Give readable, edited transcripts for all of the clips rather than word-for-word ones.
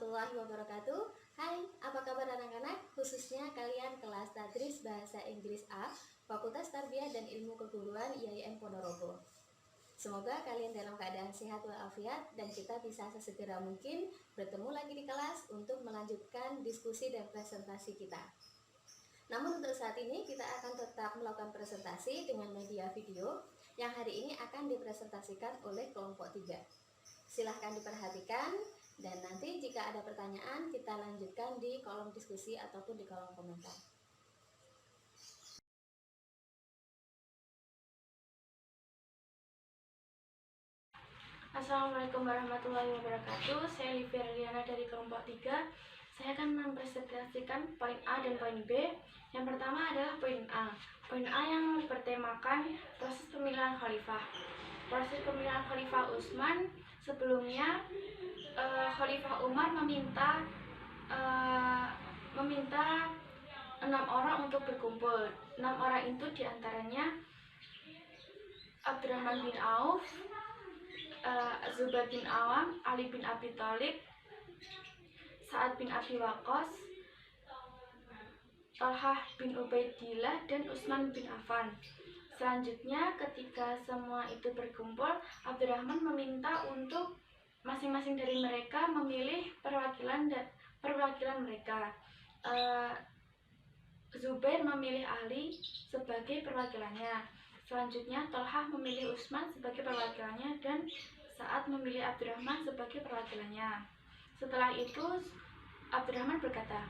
warahmatullahi wabarakatuh. Hai, apa kabar anak-anak? Khususnya kalian kelas Tadris Bahasa Inggris A, Fakultas Tarbiyah dan Ilmu Keguruan IAIN Ponorogo. Semoga kalian dalam keadaan sehat walafiat dan kita bisa sesegera mungkin bertemu lagi di kelas untuk melanjutkan diskusi dan presentasi kita. Namun untuk saat ini kita akan tetap melakukan presentasi dengan media video yang hari ini akan dipresentasikan oleh kelompok 3. Silahkan diperhatikan dan nanti jika ada pertanyaan kita lanjutkan di kolom diskusi ataupun di kolom komentar. Assalamualaikum warahmatullahi wabarakatuh. Saya Livia Riana dari kelompok 3. Saya akan mempresentasikan poin A dan poin B. Yang pertama adalah poin A. Poin A yang bertemakan proses pemilihan khalifah. Proses pemilihan Khalifah Utsman, sebelumnya Khalifah Umar meminta 6 orang untuk berkumpul. 6 orang itu diantaranya Abdurrahman bin Auf, Zubair bin Awam, Ali bin Abi Thalib, Sa'ad bin Abi Waqqas, Thalhah bin Ubaidillah, dan Utsman bin Affan. Selanjutnya, ketika semua itu berkumpul, Abdurrahman meminta untuk masing-masing dari mereka memilih perwakilan mereka. Zubair memilih Ali sebagai perwakilannya. Selanjutnya, Thalhah memilih Utsman sebagai perwakilannya dan Sa'ad memilih Abdurrahman sebagai perwakilannya. Setelah itu, Abdurrahman berkata,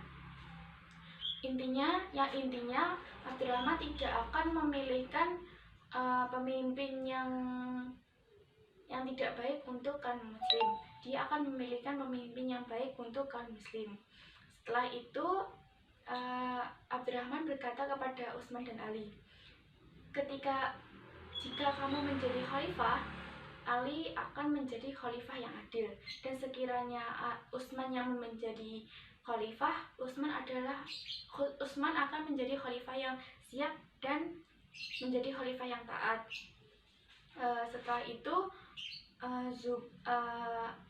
Intinya Abdurrahman tidak akan memilihkan pemimpin yang tidak baik untuk kaum muslim. Dia akan memilihkan pemimpin yang baik untuk kaum muslim. Setelah itu, Abdurrahman berkata kepada Utsman dan Ali, jika kamu menjadi khalifah, Ali akan menjadi khalifah yang adil, dan sekiranya Utsman yang menjadi khalifah, Utsman akan menjadi khalifah yang siap dan menjadi khalifah yang taat. Setelah itu,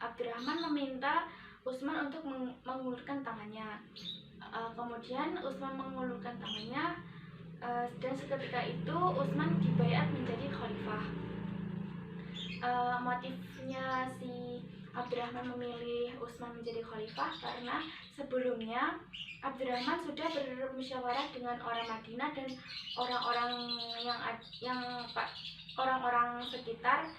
Abdurrahman meminta Utsman untuk mengulurkan tangannya. Kemudian Utsman mengulurkan tangannya, dan seketika itu Utsman dibaiat menjadi khalifah. Motifnya si Abdurrahman memilih Utsman menjadi khalifah karena sebelumnya Abdurrahman sudah bermusyawarah dengan orang Madinah dan orang-orang sekitar.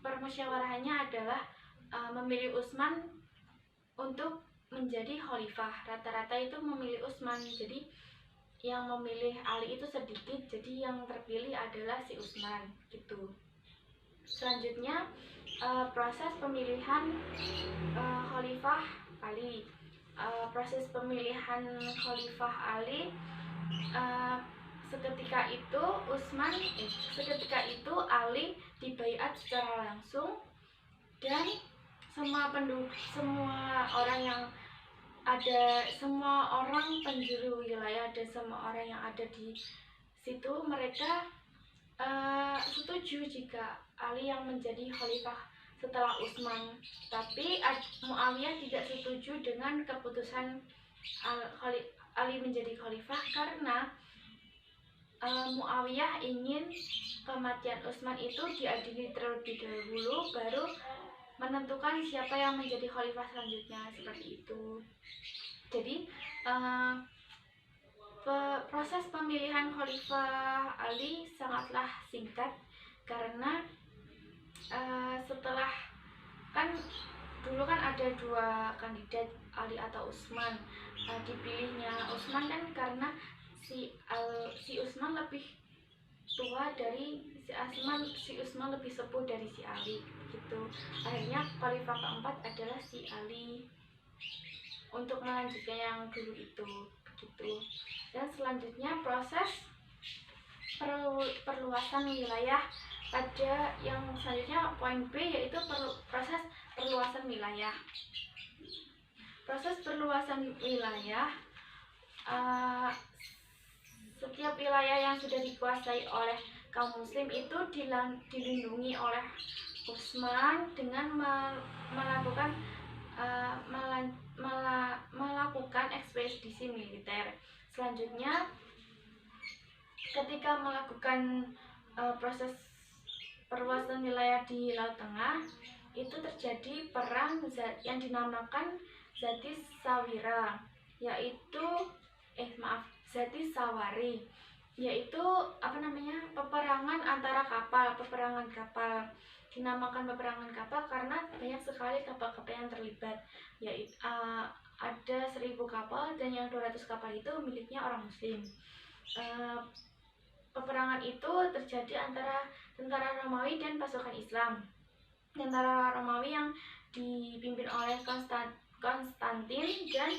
Permusyawarahannya adalah memilih Utsman untuk menjadi khalifah. Rata-rata itu memilih Utsman, jadi yang memilih Ali itu sedikit, jadi yang terpilih adalah si Utsman gitu. Selanjutnya, proses pemilihan Khalifah Ali. Proses pemilihan Khalifah Ali, seketika itu Ali dibaiat secara langsung, dan semua orang penjuru wilayah dan semua orang yang ada di situ, mereka setuju jika Ali yang menjadi khalifah setelah Utsman. Tapi Muawiyah tidak setuju dengan keputusan Ali menjadi khalifah karena Muawiyah ingin kematian Utsman itu diadili terlebih dahulu, baru menentukan siapa yang menjadi khalifah selanjutnya, seperti itu. Jadi proses pemilihan Khalifah Ali sangatlah singkat karena setelah dulu ada 2 kandidat, Ali atau Utsman. Dipilihnya Utsman kan karena si Utsman lebih tua dari si Utsman lebih sepuh dari si Ali gitu. Akhirnya khalifah keempat adalah si Ali untuk melanjutkan yang dulu itu begitu. Dan selanjutnya proses perluasan wilayah. Pada yang selanjutnya poin B, yaitu proses perluasan wilayah. Proses perluasan wilayah, setiap wilayah yang sudah dikuasai oleh kaum muslim itu dilindungi oleh Utsman dengan melakukan ekspedisi militer. Selanjutnya, ketika melakukan proses perluasan wilayah di Laut Tengah, itu terjadi perang yang dinamakan Zati Sawira, yaitu Zati Sawari, yaitu peperangan antara peperangan kapal. Dinamakan peperangan kapal karena banyak sekali kapal-kapal yang terlibat, yaitu ada 1000 kapal dan yang 200 kapal itu miliknya orang Muslim. Peperangan itu terjadi antara tentara Romawi dan pasukan Islam. Tentara Romawi yang dipimpin oleh Konstantin dan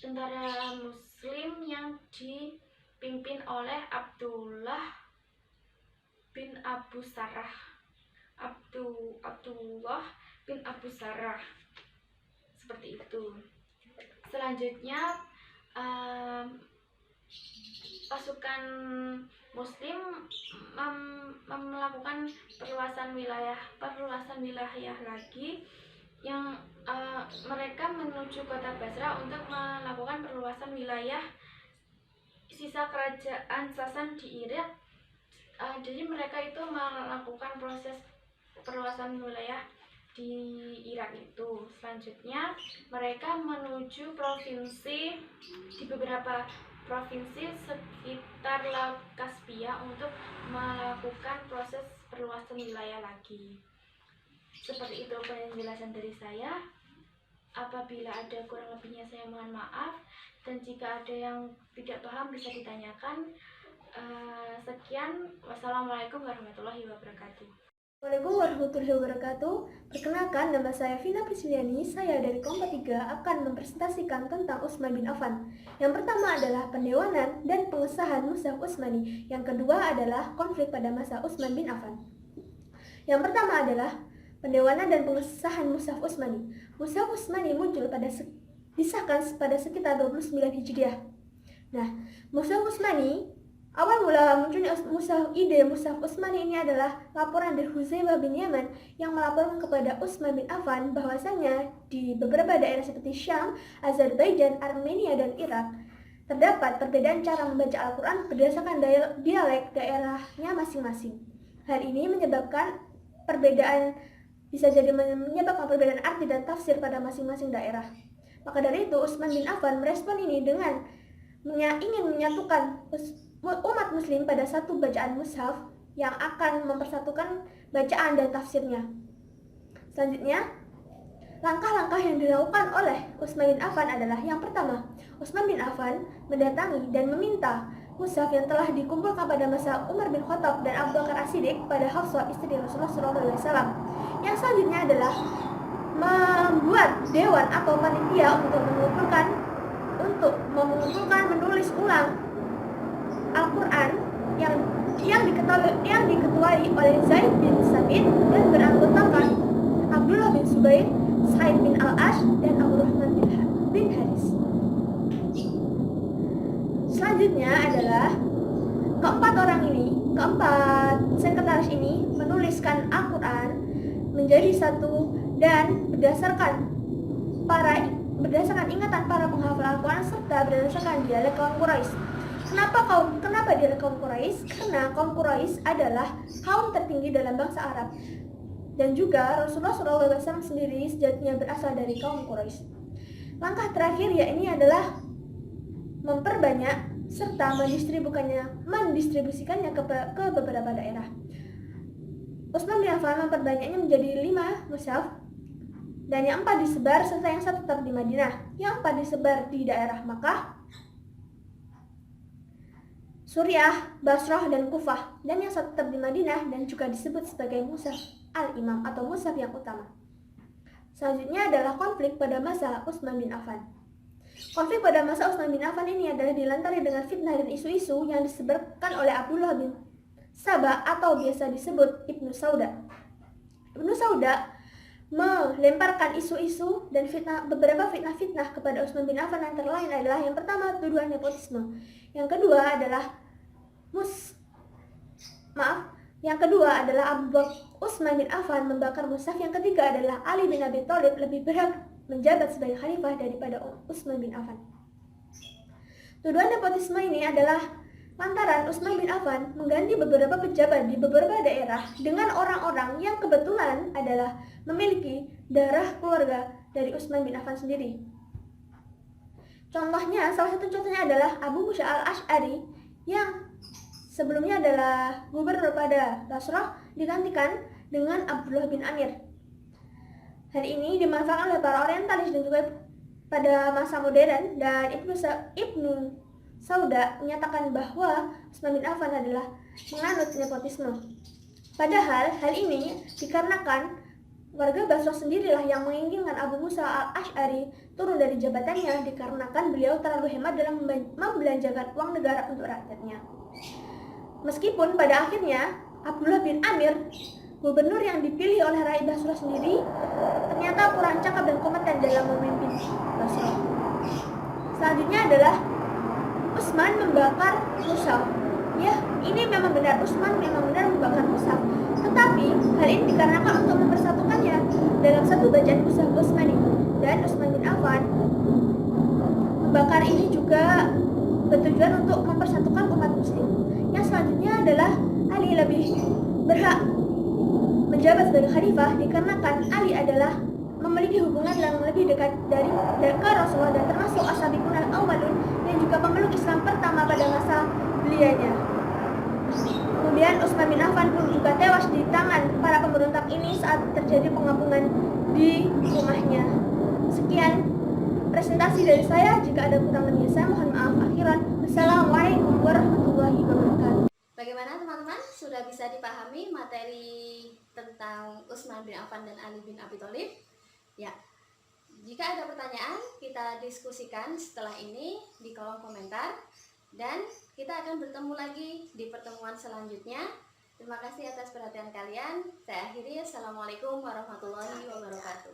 tentara Muslim yang dipimpin oleh Abdullah bin Abu Sarah. Abdullah bin Abu Sarah, seperti itu. Selanjutnya, pasukan Muslim melakukan perluasan wilayah lagi, yang mereka menuju kota Basra untuk melakukan perluasan wilayah sisa kerajaan Sasan di Irak. Jadi mereka itu melakukan proses perluasan wilayah di Irak itu. Selanjutnya, mereka menuju di beberapa provinsi sekitar Laut Kaspia untuk melakukan proses perluasan wilayah lagi. Seperti itu penjelasan dari saya. Apabila ada kurang lebihnya saya mohon maaf, dan jika ada yang tidak paham bisa ditanyakan. Sekian, wassalamualaikum warahmatullahi wabarakatuh. Assalamualaikum warahmatullahi wabarakatuh. Perkenalkan, nama saya Vina Prisciliani. Saya dari kelompok 3 akan mempresentasikan tentang Utsman bin Affan. Yang pertama adalah pendewanan dan pengesahan Mushaf Utsmani. Yang kedua adalah konflik pada masa Utsman bin Affan. Yang pertama adalah pendewanan dan pengesahan Mushaf Utsmani. Mushaf Utsmani muncul disahkan pada sekitar 29 Hijriah. Nah, Mushaf Utsmani, awal mula munculnya ide Mushaf Utsmani ini adalah laporan dari Hudzaifah bin Yaman yang melaporkan kepada Utsman bin Affan bahwasanya di beberapa daerah seperti Syam, Azerbaijan, Armenia, dan Irak terdapat perbedaan cara membaca Al-Quran berdasarkan dialek daerahnya masing-masing. Hal ini bisa jadi menyebabkan perbedaan arti dan tafsir pada masing-masing daerah. Maka dari itu Utsman bin Affan merespon ini dengan ingin menyatukan umat muslim pada satu bacaan mushaf yang akan mempersatukan bacaan dan tafsirnya. Selanjutnya, langkah-langkah yang dilakukan oleh Utsman bin Affan adalah yang pertama, Utsman bin Affan mendatangi dan meminta mushaf yang telah dikumpulkan pada masa Umar bin Khattab dan Abu Bakar As-Siddiq pada Hafsah istri Rasulullah SAW. Yang selanjutnya adalah membuat dewan atau panitia untuk menulis ulang Al-Quran yang diketuai oleh Zaid bin Sabit dan beranggotakan Abdullah bin Zubair, Sa'id bin Al-Ash, dan Abdurrahman bin Haris. Selanjutnya adalah keempat sekretaris ini menuliskan Al-Quran menjadi satu dan berdasarkan ingatan para penghafal Al-Quran serta berdasarkan dialek kaum Quraisy. Kenapa dialek kaum Quraisy? Karena kaum Quraisy adalah kaum tertinggi dalam bangsa Arab. Dan juga Rasulullah SAW sendiri sejatinya berasal dari kaum Quraisy. Langkah terakhir yakni adalah memperbanyak serta mendistribusikannya ke beberapa daerah. Utsman bin Affan memperbanyaknya menjadi 5 mushaf, dan yang 4 disebar serta yang 1 tetap di Madinah. Yang 4 disebar di daerah Makkah, Suriah, Basrah, dan Kufah, dan yang 1 tetap di Madinah dan juga disebut sebagai mushaf al-imam atau mushaf yang utama. Selanjutnya adalah konflik pada masa Utsman bin Affan. Konflik pada masa Utsman bin Affan ini adalah dilantari dengan fitnah dan isu-isu yang disebarkan oleh Abdullah bin Sabah atau biasa disebut Ibnu Sauda. Ibnu Sauda melemparkan isu-isu dan beberapa fitnah kepada Utsman bin Affan, antara lain adalah yang pertama tuduhan nepotisme, yang kedua adalah Utsman bin Affan membakar mushaf yang ketiga adalah Ali bin Abi Thalib lebih berhak menjabat sebagai khalifah daripada Utsman bin Affan. Tuduhan nepotisme ini adalah lantaran Utsman bin Affan mengganti beberapa pejabat di beberapa daerah dengan orang-orang yang kebetulan adalah memiliki darah keluarga dari Utsman bin Affan sendiri. Contohnya, salah satu contohnya adalah Abu Musa al-Asy'ari yang sebelumnya adalah gubernur pada Basrah digantikan dengan Abdullah bin Amir. Hal ini dimanfaatkan oleh para orientalis dan juga pada masa modern, dan Ibnu Sauda menyatakan bahwa Utsman bin Affan adalah menganut nepotisme. Padahal hal ini dikarenakan warga Basrah sendirilah yang menginginkan Abu Musa al-Asy'ari turun dari jabatannya dikarenakan beliau terlalu hemat dalam membelanjakan uang negara untuk rakyatnya. Meskipun pada akhirnya Abdullah bin Amir, gubernur yang dipilih oleh rakyat Basrah sendiri, ternyata kurang cakap dan kompeten dalam memimpin Basrah. Selanjutnya adalah Utsman membakar mushaf. Ya, ini memang benar, Utsman memang benar membakar mushaf. Tetapi hal ini dikarenakan untuk mempersatukannya dalam satu bacaan mushaf Utsmani. Dan Utsman bin Affan membakar ini juga bertujuan untuk mempersatukan umat muslim. Yang selanjutnya adalah Ali lebih berhak menjabat sebagai khalifah dikarenakan Ali adalah memiliki hubungan yang lebih dekat dari Rasulullah dan termasuk as-sabiqun al-awwalun yang juga pemeluk Islam pertama pada masa belianya. Kemudian Utsman bin Affan pun juga tewas di tangan para pemberontak ini saat terjadi pengepungan di rumahnya. Sekian presentasi dari saya. Jika ada kurang lebihnya saya mohon maaf. Akhiran, wassalamualaikum warahmatullahi wabarakatuh. Bagaimana teman-teman? Sudah bisa dipahami materi tentang Utsman bin Affan dan Ali bin Abi Thalib? Ya. Jika ada pertanyaan, kita diskusikan setelah ini di kolom komentar. Dan kita akan bertemu lagi di pertemuan selanjutnya. Terima kasih atas perhatian kalian. Saya akhiri. Assalamualaikum warahmatullahi wabarakatuh.